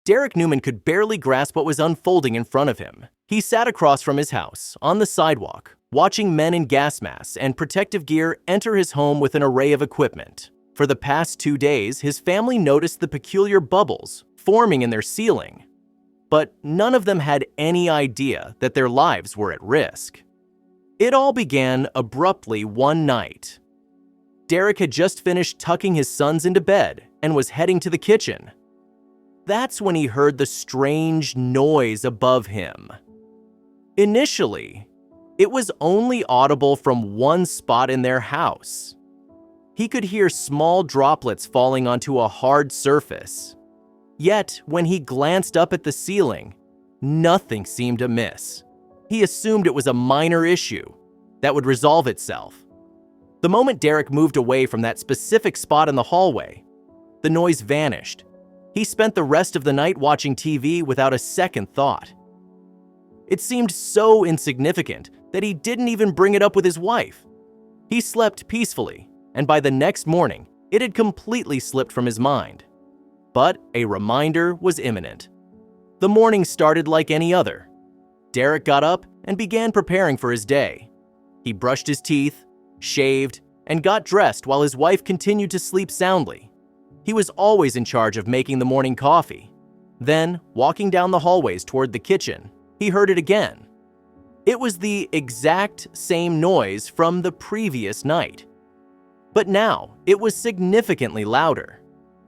Derek Newman could barely grasp what was unfolding in front of him. He sat across from his house, on the sidewalk, watching men in gas masks and protective gear enter his home with an array of equipment. For the past 2 days, his family noticed the peculiar bubbles forming in their ceiling, but none of them had any idea that their lives were at risk. It all began abruptly one night. Derek had just finished tucking his sons into bed and was heading to the kitchen. That's when he heard the strange noise above him. Initially, it was only audible from one spot in their house. He could hear small droplets falling onto a hard surface. Yet, when he glanced up at the ceiling, nothing seemed amiss. He assumed it was a minor issue that would resolve itself. The moment Derek moved away from that specific spot in the hallway, the noise vanished. He spent the rest of the night watching TV without a second thought. It seemed so insignificant that he didn't even bring it up with his wife. He slept peacefully, and by the next morning, it had completely slipped from his mind. But a reminder was imminent. The morning started like any other. Derek got up and began preparing for his day. He brushed his teeth, shaved, and got dressed while his wife continued to sleep soundly. He was always in charge of making the morning coffee. Then, walking down the hallways toward the kitchen, he heard it again. It was the exact same noise from the previous night. But now, it was significantly louder.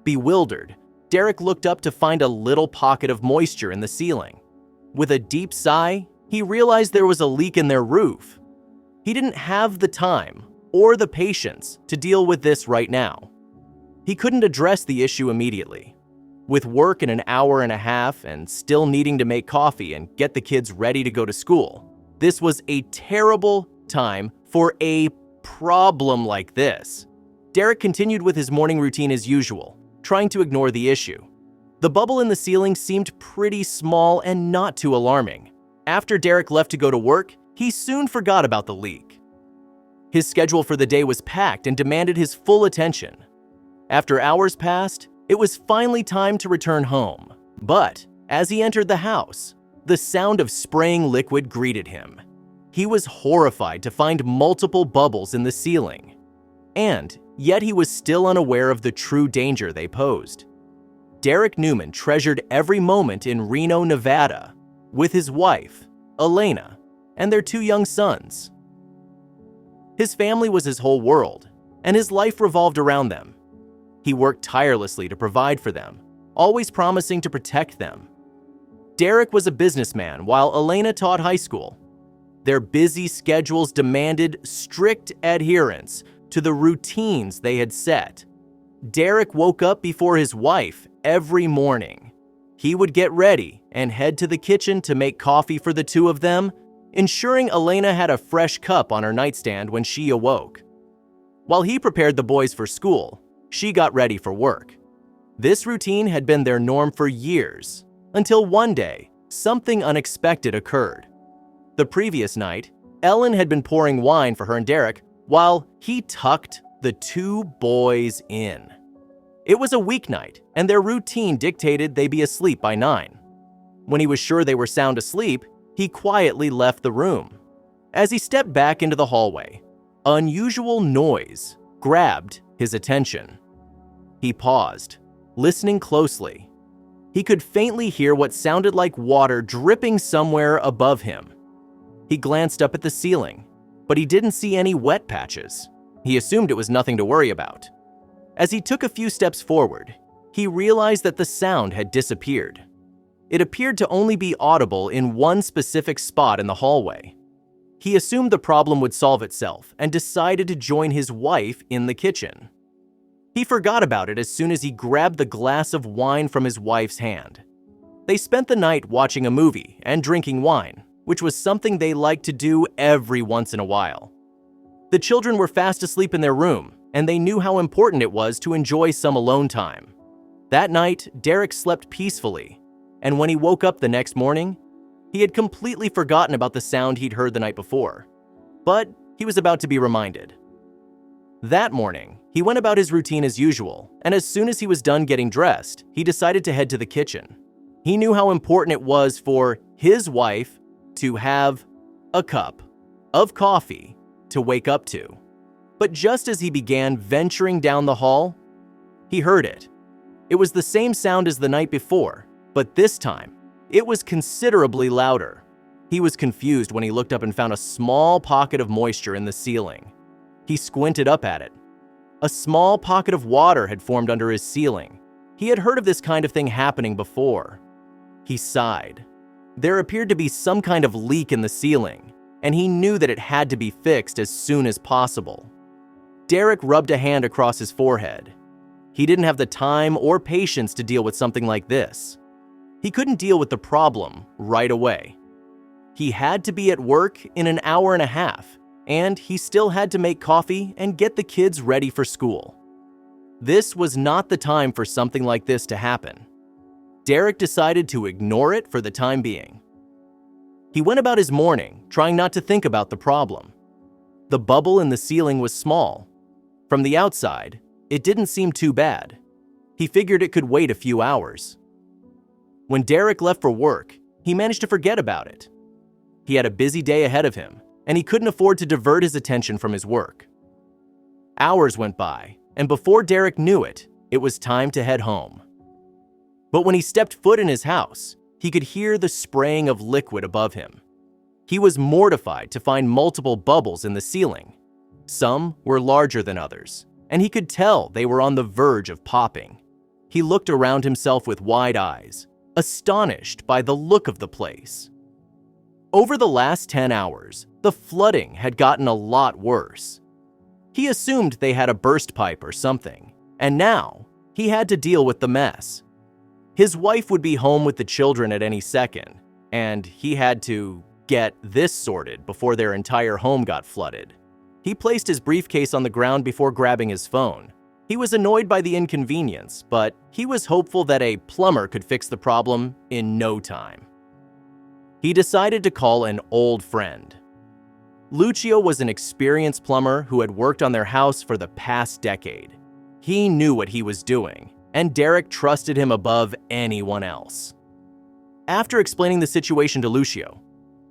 Bewildered, Derek looked up to find a little pocket of moisture in the ceiling. With a deep sigh, he realized there was a leak in their roof. He didn't have the time or the patience to deal with this right now. He couldn't address the issue immediately. With work in an hour and a half and still needing to make coffee and get the kids ready to go to school, this was a terrible time for a problem like this. Derek continued with his morning routine as usual, trying to ignore the issue. The bubble in the ceiling seemed pretty small and not too alarming. After Derek left to go to work, he soon forgot about the leak. His schedule for the day was packed and demanded his full attention. After hours passed, it was finally time to return home. But as he entered the house, the sound of spraying liquid greeted him. He was horrified to find multiple bubbles in the ceiling. And yet he was still unaware of the true danger they posed. Derek Newman treasured every moment in Reno, Nevada, with his wife, Elena, and their 2 young sons. His family was his whole world, and his life revolved around them. He worked tirelessly to provide for them, always promising to protect them. Derek was a businessman while Elena taught high school. Their busy schedules demanded strict adherence to the routines they had set. Derek woke up before his wife every morning. He would get ready and head to the kitchen to make coffee for the 2 of them, ensuring Elena had a fresh cup on her nightstand when she awoke. While he prepared the boys for school, she got ready for work. This routine had been their norm for years, until one day, something unexpected occurred. The previous night, Ellen had been pouring wine for her and Derek while he tucked the 2 boys in. It was a weeknight, and their routine dictated they be asleep by 9. When he was sure they were sound asleep, he quietly left the room. As he stepped back into the hallway, unusual noise grabbed his attention. He paused, listening closely. He could faintly hear what sounded like water dripping somewhere above him. He glanced up at the ceiling, but he didn't see any wet patches. He assumed it was nothing to worry about. As he took a few steps forward, he realized that the sound had disappeared. It appeared to only be audible in one specific spot in the hallway. He assumed the problem would solve itself and decided to join his wife in the kitchen. He forgot about it as soon as he grabbed the glass of wine from his wife's hand. They spent the night watching a movie and drinking wine, which was something they liked to do every once in a while. The children were fast asleep in their room, and they knew how important it was to enjoy some alone time. That night, Derek slept peacefully, and when he woke up the next morning, he had completely forgotten about the sound he'd heard the night before. But he was about to be reminded. That morning, he went about his routine as usual, and as soon as he was done getting dressed, he decided to head to the kitchen. He knew how important it was for his wife to have a cup of coffee to wake up to. But just as he began venturing down the hall, he heard it. It was the same sound as the night before, but this time, it was considerably louder. He was confused when he looked up and found a small pocket of moisture in the ceiling. He squinted up at it. A small pocket of water had formed under his ceiling. He had heard of this kind of thing happening before. He sighed. There appeared to be some kind of leak in the ceiling, and he knew that it had to be fixed as soon as possible. Derek rubbed a hand across his forehead. He didn't have the time or patience to deal with something like this. He couldn't deal with the problem right away. He had to be at work in an hour and a half, and he still had to make coffee and get the kids ready for school. This was not the time for something like this to happen. Derek decided to ignore it for the time being. He went about his morning, trying not to think about the problem. The bubble in the ceiling was small. From the outside, it didn't seem too bad. He figured it could wait a few hours. When Derek left for work, he managed to forget about it. He had a busy day ahead of him, and he couldn't afford to divert his attention from his work. Hours went by, and before Derek knew it, it was time to head home. But when he stepped foot in his house, he could hear the spraying of liquid above him. He was mortified to find multiple bubbles in the ceiling. Some were larger than others, and he could tell they were on the verge of popping. He looked around himself with wide eyes, astonished by the look of the place. Over the last 10 hours, the flooding had gotten a lot worse. He assumed they had a burst pipe or something, and now he had to deal with the mess. His wife would be home with the children at any second, and he had to get this sorted before their entire home got flooded. He placed his briefcase on the ground before grabbing his phone. He was annoyed by the inconvenience, but he was hopeful that a plumber could fix the problem in no time. He decided to call an old friend. Lucio was an experienced plumber who had worked on their house for the past decade. He knew what he was doing, and Derek trusted him above anyone else. After explaining the situation to Lucio,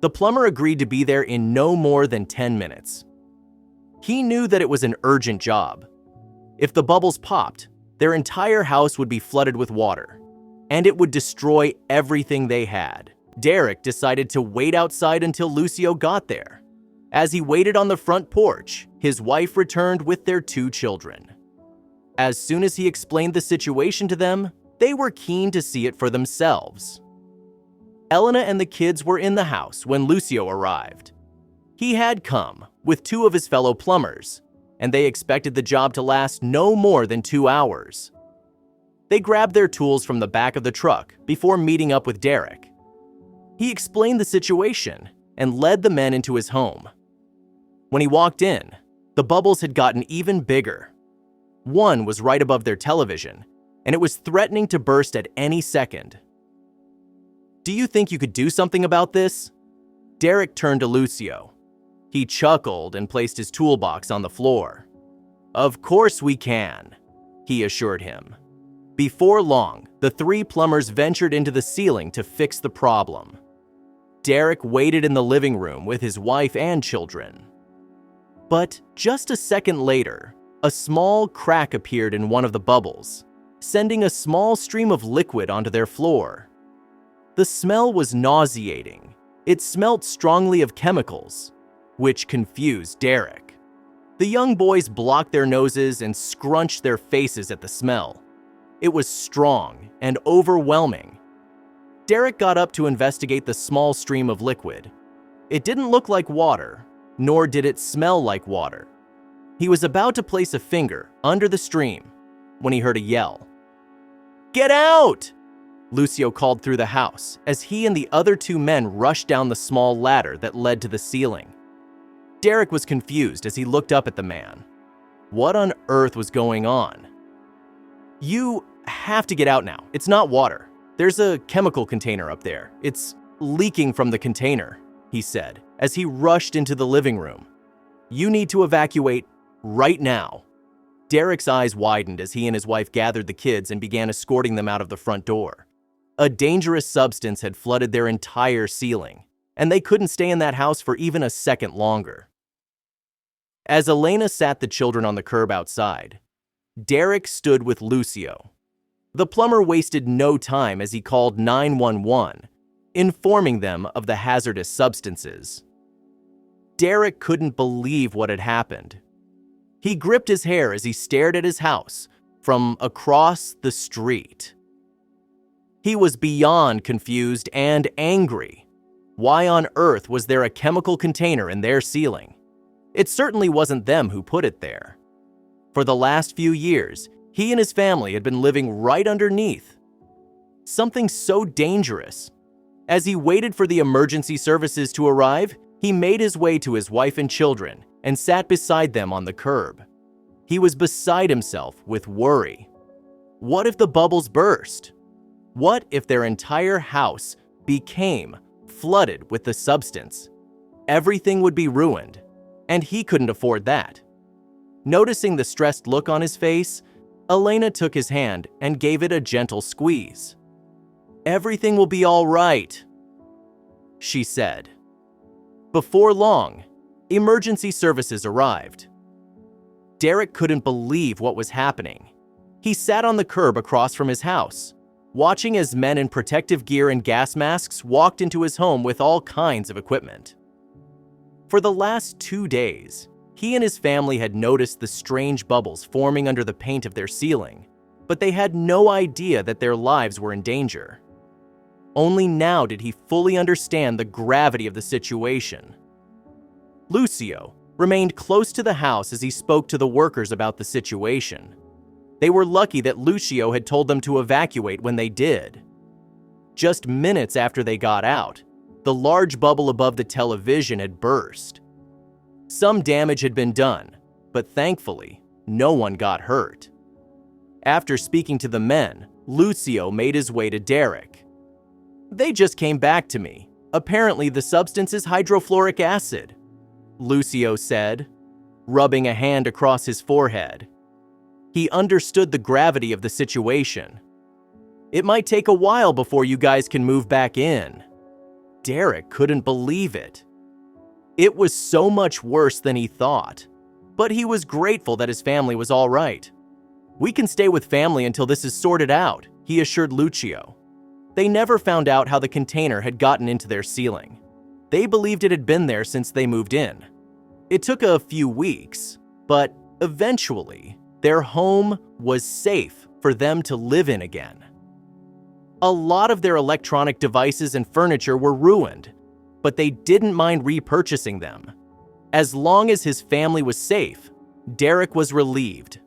the plumber agreed to be there in no more than 10 minutes. He knew that it was an urgent job. If the bubbles popped, their entire house would be flooded with water, and it would destroy everything they had. Derek decided to wait outside until Lucio got there. As he waited on the front porch, his wife returned with their 2 children. As soon as he explained the situation to them, they were keen to see it for themselves. Elena and the kids were in the house when Lucio arrived. He had come with 2 of his fellow plumbers, and they expected the job to last no more than 2 hours. They grabbed their tools from the back of the truck before meeting up with Derek. He explained the situation and led the men into his home. When he walked in, the bubbles had gotten even bigger. One was right above their television, and it was threatening to burst at any second. "Do you think you could do something about this?" Derek turned to Lucio. He chuckled and placed his toolbox on the floor. "Of course we can," he assured him. Before long, the 3 plumbers ventured into the ceiling to fix the problem. Derek waited in the living room with his wife and children. But just a second later, a small crack appeared in one of the bubbles, sending a small stream of liquid onto their floor. The smell was nauseating. It smelt strongly of chemicals, which confused Derek. The young boys blocked their noses and scrunched their faces at the smell. It was strong and overwhelming. Derek got up to investigate the small stream of liquid. It didn't look like water, nor did it smell like water. He was about to place a finger under the stream when he heard a yell. "Get out!" Lucio called through the house as he and the other 2 men rushed down the small ladder that led to the ceiling. Derek was confused as he looked up at the man. What on earth was going on? "You have to get out now. It's not water. There's a chemical container up there. It's leaking from the container," he said as he rushed into the living room. "You need to evacuate right now." Derek's eyes widened as he and his wife gathered the kids and began escorting them out of the front door. A dangerous substance had flooded their entire ceiling, and they couldn't stay in that house for even a second longer. As Elena sat the children on the curb outside, Derek stood with Lucio. The plumber wasted no time as he called 911, informing them of the hazardous substances. Derek couldn't believe what had happened. He gripped his hair as he stared at his house from across the street. He was beyond confused and angry. Why on earth was there a chemical container in their ceiling? It certainly wasn't them who put it there. For the last few years, he and his family had been living right underneath. Something so dangerous. As he waited for the emergency services to arrive, he made his way to his wife and children and sat beside them on the curb. He was beside himself with worry. What if the bubbles burst? What if their entire house became flooded with the substance? Everything would be ruined, and he couldn't afford that. Noticing the stressed look on his face, Elena took his hand and gave it a gentle squeeze. "Everything will be all right," she said. Before long, emergency services arrived. Derek couldn't believe what was happening. He sat on the curb across from his house, watching as men in protective gear and gas masks walked into his home with all kinds of equipment. For the last 2 days, he and his family had noticed the strange bubbles forming under the paint of their ceiling, but they had no idea that their lives were in danger. Only now did he fully understand the gravity of the situation. Lucio remained close to the house as he spoke to the workers about the situation. They were lucky that Lucio had told them to evacuate when they did. Just minutes after they got out, the large bubble above the television had burst. Some damage had been done, but thankfully, no one got hurt. After speaking to the men, Lucio made his way to Derek. "They just came back to me. Apparently, the substance is hydrofluoric acid," Lucio said, rubbing a hand across his forehead. He understood the gravity of the situation. "It might take a while before you guys can move back in." Derek couldn't believe it. It was so much worse than he thought, but he was grateful that his family was all right. "We can stay with family until this is sorted out," he assured Lucio. They never found out how the container had gotten into their ceiling. They believed it had been there since they moved in. It took a few weeks, but eventually, their home was safe for them to live in again. A lot of their electronic devices and furniture were ruined, but they didn't mind repurchasing them. As long as his family was safe, Derek was relieved.